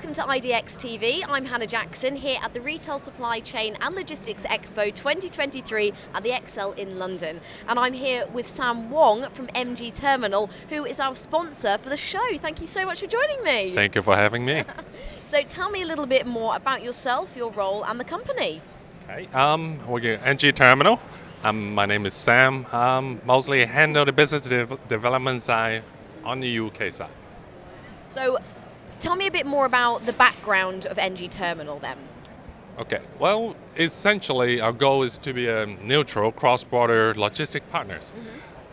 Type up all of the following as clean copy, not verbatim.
welcome to IDX TV. I'm Hannah Jackson here at the Retail Supply Chain and Logistics Expo 2023 at the ExCeL in London. And I'm here with Sam Wong from MG Terminal, who is our sponsor for the show. Thank you so much for joining me. Thank you for having me. So tell me a little bit more about yourself, your role and the company. Okay, we're at MG Terminal. My name is Sam. Mostly handle the business development side on the UK side. So tell me a bit more about the background of MG Terminal then. Okay, well, essentially our goal is to be a neutral cross-border logistic partners.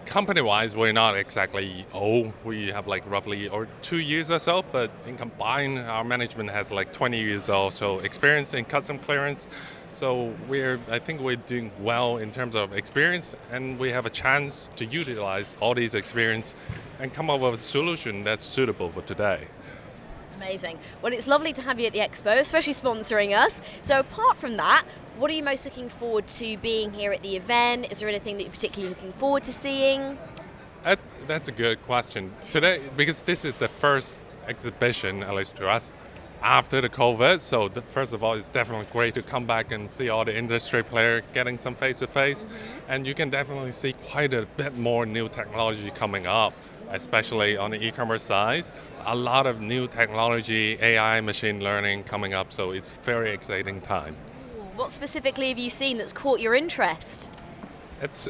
Company-wise, we're not exactly old. We have like roughly 2 years or so, but in combined, our management has like 20 years or so experience in custom clearance. So I think we're doing well in terms of experience, and we have a chance to utilize all these experience and come up with a solution that's suitable for today. Amazing. Well, it's lovely to have you at the Expo, especially sponsoring us. So apart from that, what are you most looking forward to being here at the event? Is there anything that you're particularly looking forward to seeing? That's a good question. Today, because this is the first exhibition, at least to us, after the COVID. So first of all, it's definitely great to come back and see all the industry players getting some face-to-face. And you can definitely see quite a bit more new technology coming up, especially on the e-commerce side. A lot of new technology, AI, machine learning coming up, so it's a very exciting time. What specifically have you seen that's caught your interest? It's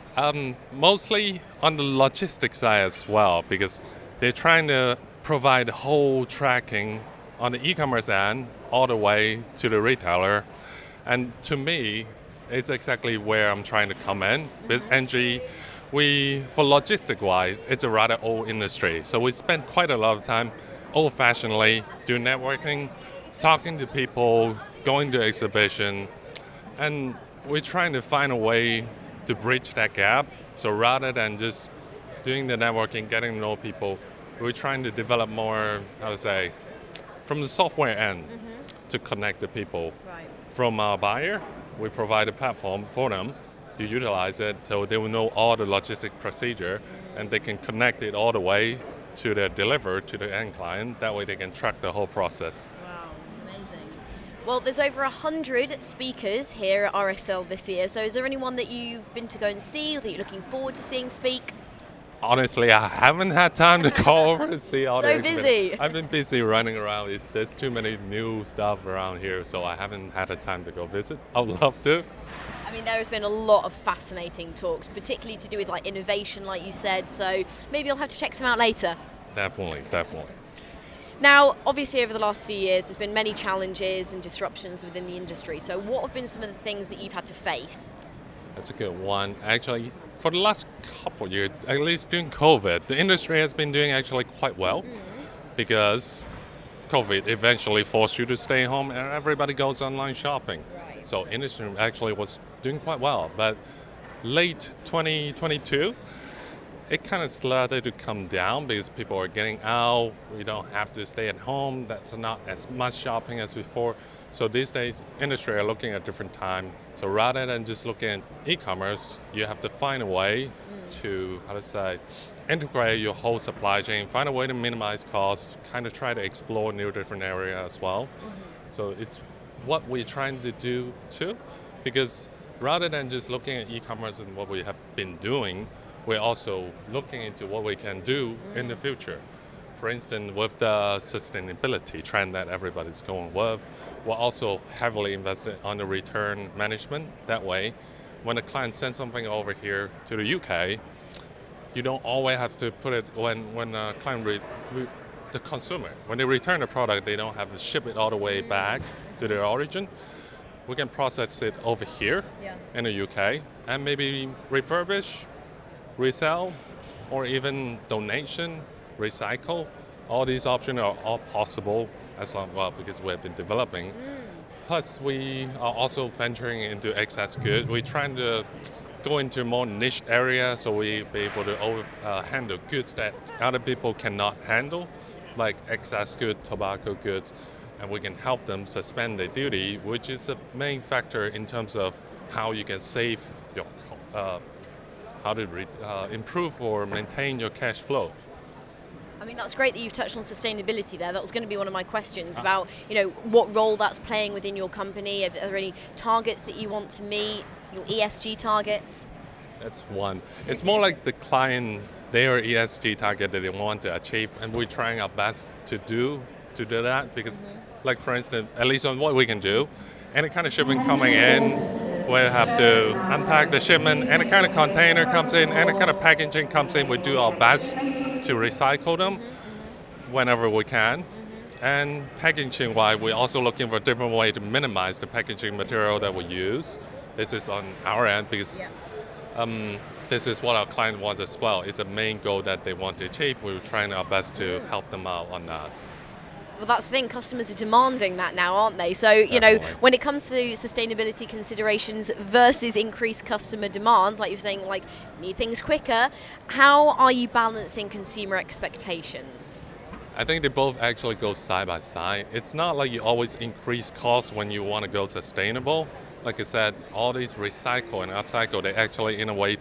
mostly on the logistics side as well, because they're trying to provide whole tracking on the e-commerce end all the way to the retailer. And to me, it's exactly where I'm trying to come in. With NG, for logistic-wise, it's a rather old industry. So we spend quite a lot of time old-fashionedly doing networking, talking to people, going to exhibition, and we're trying to find a way to bridge that gap. So rather than just doing the networking, getting to know people, we're trying to develop more, from the software end to connect the people. Right. From our buyer, we provide a platform for them to utilize it so they will know all the logistic procedure and they can connect it all the way to the deliver to the end client. That way they can track the whole process. Wow, amazing. Well, there's over 100 speakers here at RSCL this year. So is there anyone that you've been to go and see or that you're looking forward to seeing speak? Honestly, I haven't had time to call over and see all So busy. I've been busy running around. There's too many new stuff around here, so I haven't had the time to go visit. I would love to. I mean, there has been a lot of fascinating talks, particularly to do with like innovation, like you said. So maybe I'll have to check some out later. Definitely. Now, obviously, over the last few years, there's been many challenges and disruptions within the industry. So what have been some of the things that you've had to face? That's a good one. Actually, for the last couple of years, at least during COVID, the industry has been doing actually quite well because COVID eventually forced you to stay home and everybody goes online shopping. Right. So industry actually was doing quite well. But late 2022, it kind of started to come down because people are getting out. We don't have to stay at home. That's not as much shopping as before. So these days, industry are looking at different time. So rather than just looking at e-commerce, you have to find a way to, integrate your whole supply chain, find a way to minimize costs, kind of try to explore new different areas as well. So it's what we're trying to do too, because rather than just looking at e-commerce and what we have been doing, we're also looking into what we can do in the future. For instance, with the sustainability trend that everybody's going with, we're also heavily invested on the return management. That way, when a client sends something over here to the UK, you don't always have to put it when a client, the consumer, when they return the product, they don't have to ship it all the way back to their origin. We can process it over here in the UK and maybe refurbish, resell, or even donation, recycle. All these options are all possible because we have been developing. Plus, we are also venturing into excess goods. We're trying to go into more niche area so we be able to handle goods that other people cannot handle, like excess goods, tobacco goods, and we can help them suspend their duty, which is a main factor in terms of how you can save your how to improve or maintain your cash flow. I mean, that's great that you've touched on sustainability there. That was going to be one of my questions about, what role that's playing within your company. Are there any targets that you want to meet, your ESG targets? That's one. It's more like the client, their ESG target that they want to achieve, and we're trying our best to do that because, like for instance, at least on what we can do, any kind of shipment coming in, we have to unpack the shipment, any kind of container comes in, any kind of packaging comes in, we do our best to recycle them whenever we can. And packaging-wise, we're also looking for different way to minimize the packaging material that we use. This is on our end because this is what our client wants as well. It's a main goal that they want to achieve. We're trying our best to help them out on that. Well, that's the thing. Customers are demanding that now, aren't they? So, when it comes to sustainability considerations versus increased customer demands, like you're saying, like, need things quicker, how are you balancing consumer expectations? I think they both actually go side by side. It's not like you always increase costs when you want to go sustainable. Like I said, all these recycle and upcycle, they actually, in a way,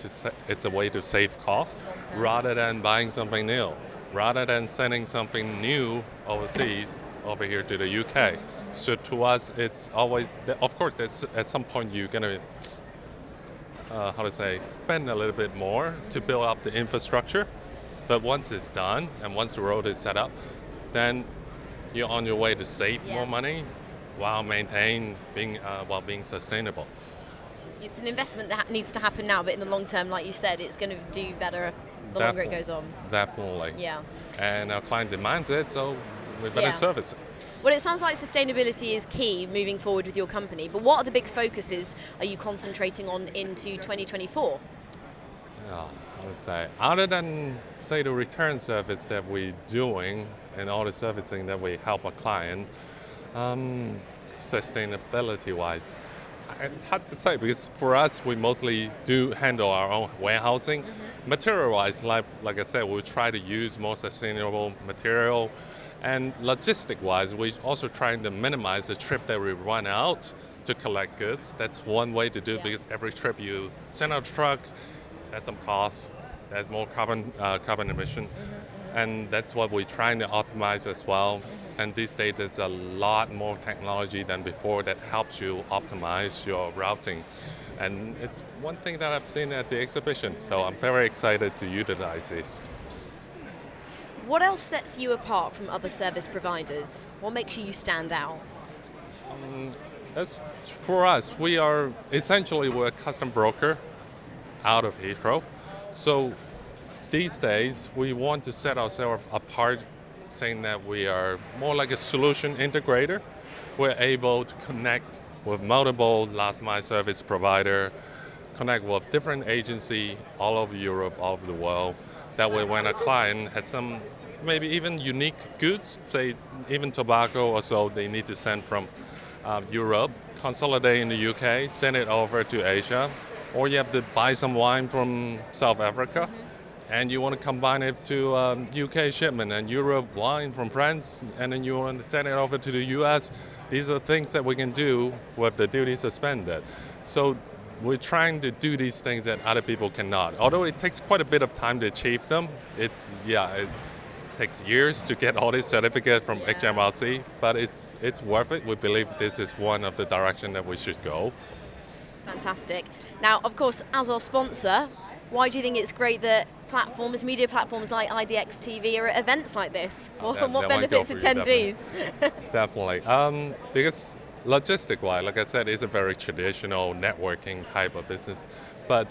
it's a way to save costs rather than buying something new, rather than sending something new overseas over here to the UK. So to us, it's always, of course, at some point you're going to, spend a little bit more to build up the infrastructure. But once it's done and once the road is set up, then you're on your way to save more money while being sustainable. It's an investment that needs to happen now, but in the long term, like you said, it's going to do better the longer it goes on. Definitely. Yeah. And our client demands it, so we better service it. Well, it sounds like sustainability is key moving forward with your company, but what are the big focuses are you concentrating on into 2024? I would say, other than, say, the return service that we're doing and all the servicing that we help a client, sustainability-wise, it's hard to say because for us, we mostly do handle our own warehousing. Material-wise, like I said, we try to use more sustainable material. And logistic-wise, we're also trying to minimize the trip that we run out to collect goods. That's one way to do it because every trip you send out a truck, that's some cost, there's more carbon emission, and that's what we're trying to optimize as well. And these days, there's a lot more technology than before that helps you optimize your routing. And it's one thing that I've seen at the exhibition, so I'm very excited to utilize this. What else sets you apart from other service providers? What makes you stand out? As for us, we're a custom broker out of Heathrow. So these days, we want to set ourselves apart, saying that we are more like a solution integrator. We're able to connect with multiple last mile service provider, connect with different agencies all over Europe, all over the world. That way, when a client has some maybe even unique goods, say even tobacco or so, they need to send from Europe, consolidate in the UK, send it over to Asia, or you have to buy some wine from South Africa, and you want to combine it to UK shipment and Europe wine from France, and then you want to send it over to the US. These are things that we can do with the duty suspended. So we're trying to do these things that other people cannot. Although it takes quite a bit of time to achieve them, it takes years to get all these certificates from HMRC, but it's worth it. We believe this is one of the direction that we should go. Fantastic. Now, of course, as our sponsor, why do you think it's great that media platforms like IDX TV are at events like this? What benefits attendees? Definitely. Because logistic-wise, like I said, it's a very traditional networking type of business. But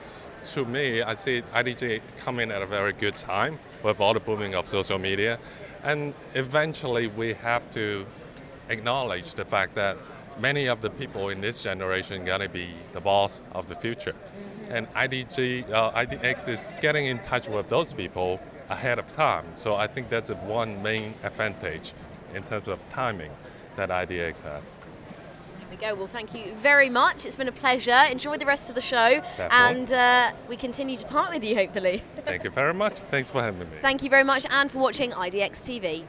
to me, I see IDG come in at a very good time with all the booming of social media. And eventually, we have to acknowledge the fact that many of the people in this generation are going to be the boss of the future. And IDX is getting in touch with those people ahead of time. So I think that's one main advantage in terms of timing that IDX has. There we go. Well, thank you very much. It's been a pleasure. Enjoy the rest of the show. Definitely. And we continue to partner with you, hopefully. Thank you very much. Thanks for having me. Thank you very much, and for watching IDX TV.